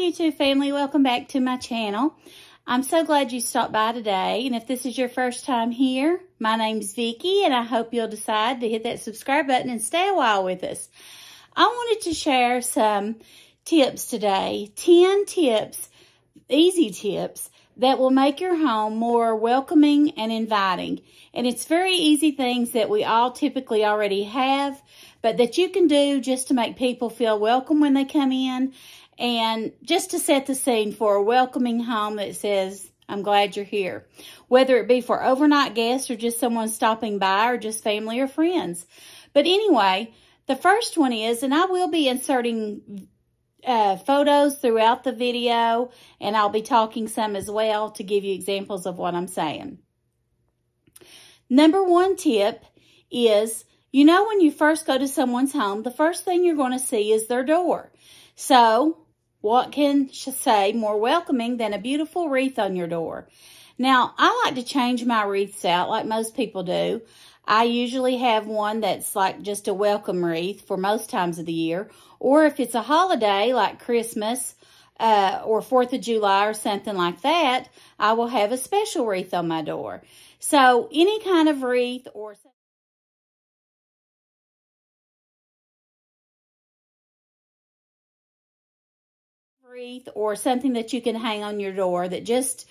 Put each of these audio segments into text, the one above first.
YouTube family, welcome back to my channel. I'm so glad you stopped by today, and if this is your first time here, my name's Vicki, and I hope you'll decide to hit that subscribe button and stay a while with us. I wanted to share some tips today, 10 tips, easy tips, that will make your home more welcoming and inviting. And it's very easy things that we all typically already have, but that you can do just to make people feel welcome when they come in, and just to set the scene for a welcoming home that says, I'm glad you're here. Whether it be for overnight guests or just someone stopping by or just family or friends. But anyway, the first one is, and I will be inserting photos throughout the video, and I'll be talking some as well to give you examples of what I'm saying. Number one tip is, you know, when you first go to someone's home, the first thing you're going to see is their door. So, what can say more welcoming than a beautiful wreath on your door? Now, I like to change my wreaths out like most people do. I usually have one that's like just a welcome wreath for most times of the year. Or if it's a holiday like Christmas or 4th of July or something like that, I will have a special wreath on my door. So any kind of wreath or something that you can hang on your door that just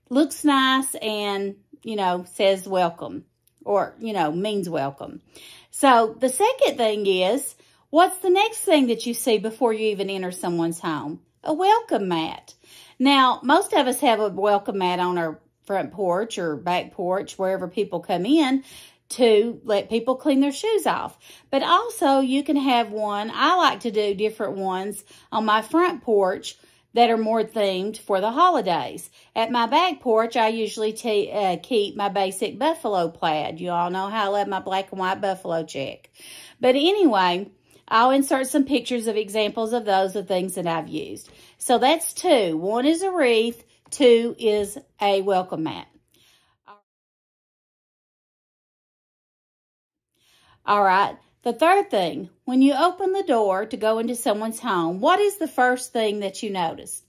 looks nice and, you know, says welcome or, you know, means welcome. So the second thing is, what's the next thing that you see before you even enter someone's home? A welcome mat. Now, most of us have a welcome mat on our front porch or back porch, wherever people come in, to let people clean their shoes off. But also, you can have one. I like to do different ones on my front porch that are more themed for the holidays. At my back porch, I usually keep my basic buffalo plaid. You all know how I love my black and white buffalo check. But anyway, I'll insert some pictures of examples of those of things that I've used. So that's two. One is a wreath. Two is a welcome mat. All right. The third thing, when you open the door to go into someone's home, what is the first thing that you notice?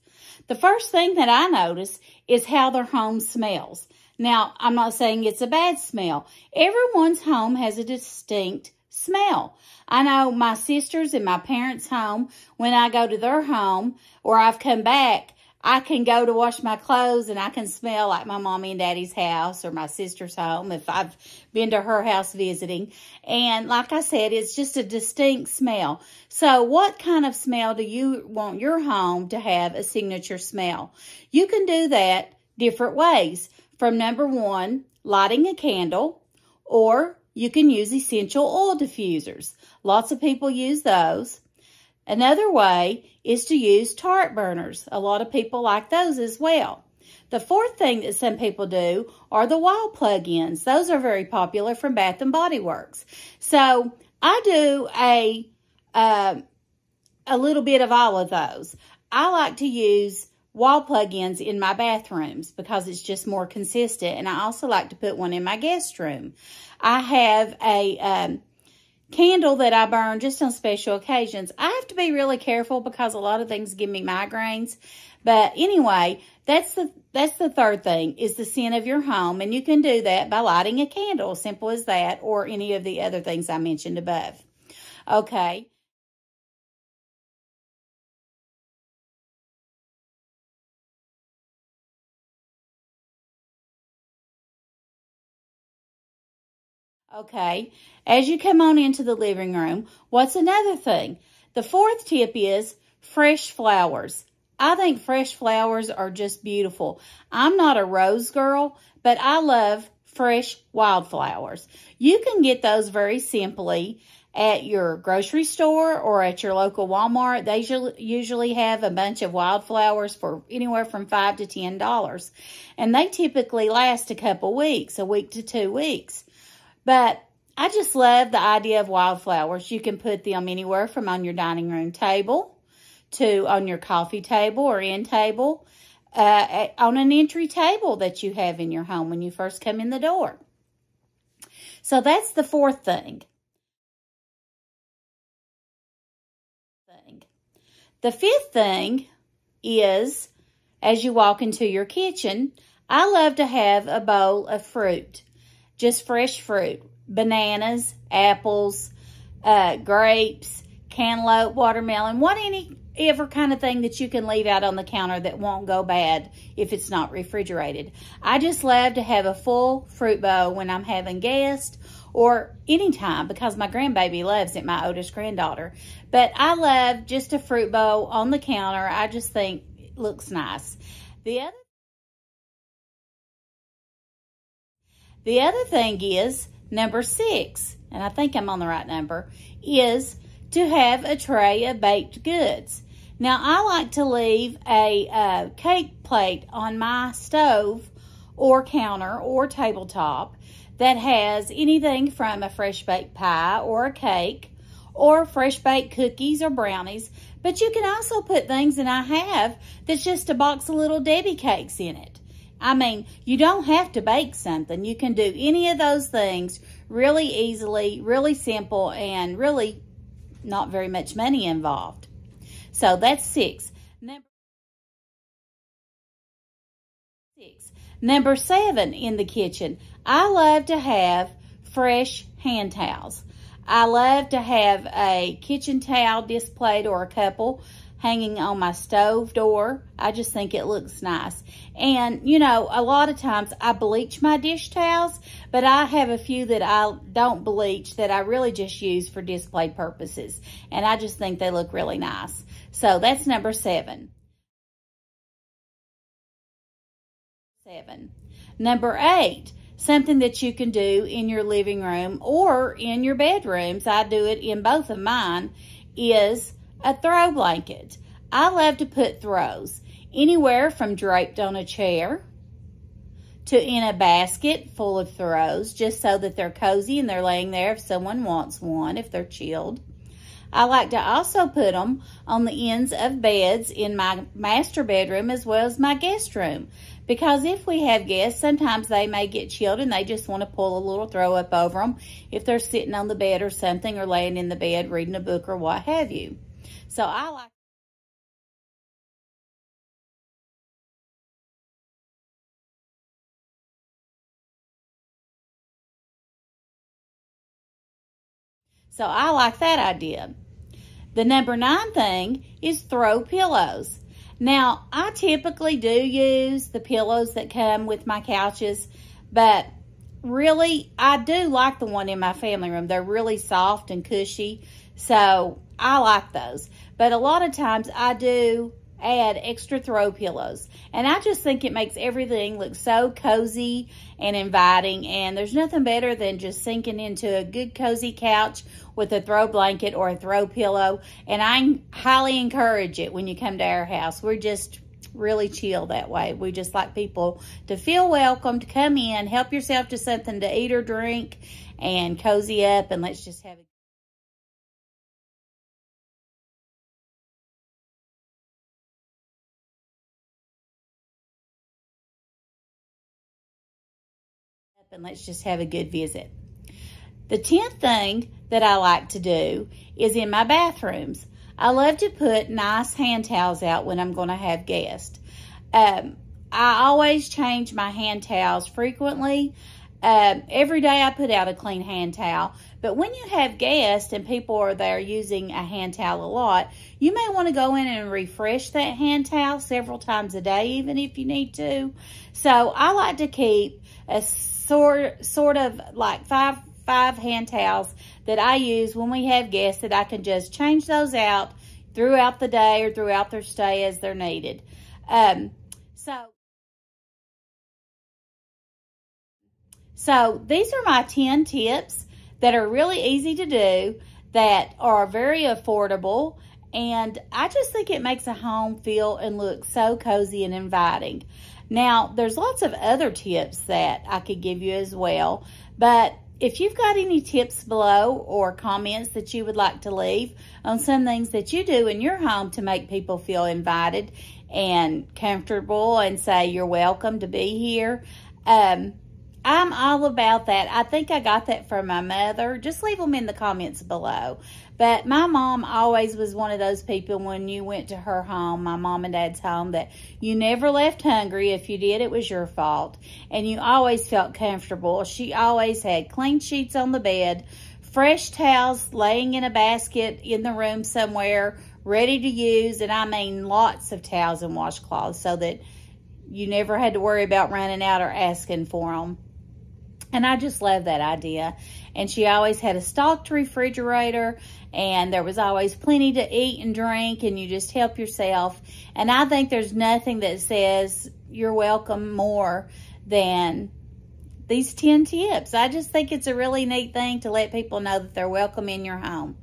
The first thing that I notice is how their home smells. Now, I'm not saying it's a bad smell. Everyone's home has a distinct smell. I know my sisters and my parents' home, when I go to their home or I've come back, I can go to wash my clothes and I can smell like my mommy and daddy's house or my sister's home if I've been to her house visiting. And like I said, it's just a distinct smell. So what kind of smell do you want your home to have a signature smell? You can do that different ways. From number one, lighting a candle, or you can use essential oil diffusers. Lots of people use those. Another way is to use tart burners. A lot of people like those as well. The fourth thing that some people do are the wall plug-ins. Those are very popular from Bath and Body Works. So I do a little bit of all of those. I like to use wall plug-ins in my bathrooms because it's just more consistent. And I also like to put one in my guest room. I have a candle that I burn just on special occasions. I have to be really careful because a lot of things give me migraines. But anyway, that's the third thing, is the scent of your home. And you can do that by lighting a candle, simple as that, or any of the other things I mentioned above. Okay. Okay, as you come on into the living room, what's another thing? The fourth tip is fresh flowers. I think fresh flowers are just beautiful. I'm not a rose girl, but I love fresh wildflowers. You can get those very simply at your grocery store or at your local Walmart. They usually have a bunch of wildflowers for anywhere from $5 to $10. And they typically last a couple weeks, a week to 2 weeks. But I just love the idea of wildflowers. You can put them anywhere from on your dining room table to on your coffee table or end table, on an entry table that you have in your home when you first come in the door. So that's the fourth thing. The fifth thing is, as you walk into your kitchen, I love to have a bowl of fruit, just fresh fruit, bananas, apples, grapes, cantaloupe, watermelon, whatever kind of thing that you can leave out on the counter that won't go bad if it's not refrigerated. I just love to have a full fruit bowl when I'm having guests or anytime, because my grandbaby loves it, my oldest granddaughter. But I love just a fruit bowl on the counter. I just think it looks nice. The other thing is number 6, and I think I'm on the right number, is to have a tray of baked goods. Now, I like to leave a cake plate on my stove or counter or tabletop that has anything from a fresh baked pie or a cake or fresh baked cookies or brownies. But you can also put things, and I have, that's just a box of little Debbie cakes in it. I mean, you don't have to bake something. You can do any of those things really easily, really simple, and really not very much money involved. So that's 6. Number 7 in the kitchen, I love to have fresh hand towels. I love to have a kitchen towel displayed or a couple hanging on my stove door. I just think it looks nice. And, you know, a lot of times I bleach my dish towels, but I have a few that I don't bleach that I really just use for display purposes. And I just think they look really nice. So that's number 7. Number 8, something that you can do in your living room or in your bedrooms, I do it in both of mine, is a throw blanket. I love to put throws anywhere from draped on a chair to in a basket full of throws, just so that they're cozy and they're laying there if someone wants one, if they're chilled. I like to also put them on the ends of beds in my master bedroom as well as my guest room. Because if we have guests, sometimes they may get chilled and they just want to pull a little throw up over them if they're sitting on the bed or something, or laying in the bed reading a book or what have you. So I like that idea. The number 9 thing is throw pillows. Now, I typically do use the pillows that come with my couches, but really, I do like the one in my family room. They're really soft and cushy, so I like those. But a lot of times, I do add extra throw pillows, and I just think it makes everything look so cozy and inviting, and there's nothing better than just sinking into a good cozy couch with a throw blanket or a throw pillow. And I highly encourage it when you come to our house. We're just really chill that way. We just like people to feel welcome, to come in, help yourself to something to eat or drink, and cozy up, and let's just have a good visit. The 10th thing that I like to do is in my bathrooms. I love to put nice hand towels out when I'm going to have guests. I always change my hand towels frequently. Every day I put out a clean hand towel. But when you have guests and people are there using a hand towel a lot, you may want to go in and refresh that hand towel several times a day, even if you need to. So I like to keep a sort of like five hand towels that I use when we have guests, that I can just change those out throughout the day or throughout their stay as they're needed. So these are my 10 tips that are really easy to do, that are very affordable, and I just think it makes a home feel and look so cozy and inviting. Now, there's lots of other tips that I could give you as well, but if you've got any tips below or comments that you would like to leave on some things that you do in your home to make people feel invited and comfortable and say you're welcome to be here, I'm all about that. I think I got that from my mother. Just leave them in the comments below. But my mom always was one of those people when you went to her home, my mom and dad's home, that you never left hungry. If you did, it was your fault. And you always felt comfortable. She always had clean sheets on the bed, fresh towels laying in a basket in the room somewhere, ready to use. And I mean lots of towels and washcloths so that you never had to worry about running out or asking for them. And I just love that idea. And she always had a stocked refrigerator, and there was always plenty to eat and drink, and you just help yourself. And I think there's nothing that says you're welcome more than these 10 tips. I just think it's a really neat thing to let people know that they're welcome in your home.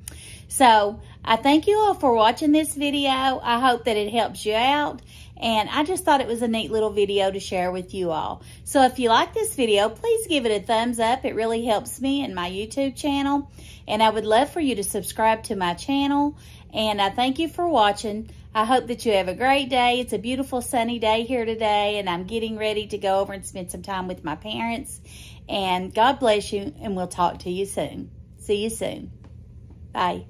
So I thank you all for watching this video. I hope that it helps you out. And I just thought it was a neat little video to share with you all. So if you like this video, please give it a thumbs up. It really helps me and my YouTube channel. And I would love for you to subscribe to my channel. And I thank you for watching. I hope that you have a great day. It's a beautiful sunny day here today. And I'm getting ready to go over and spend some time with my parents. And God bless you. And we'll talk to you soon. See you soon. Bye.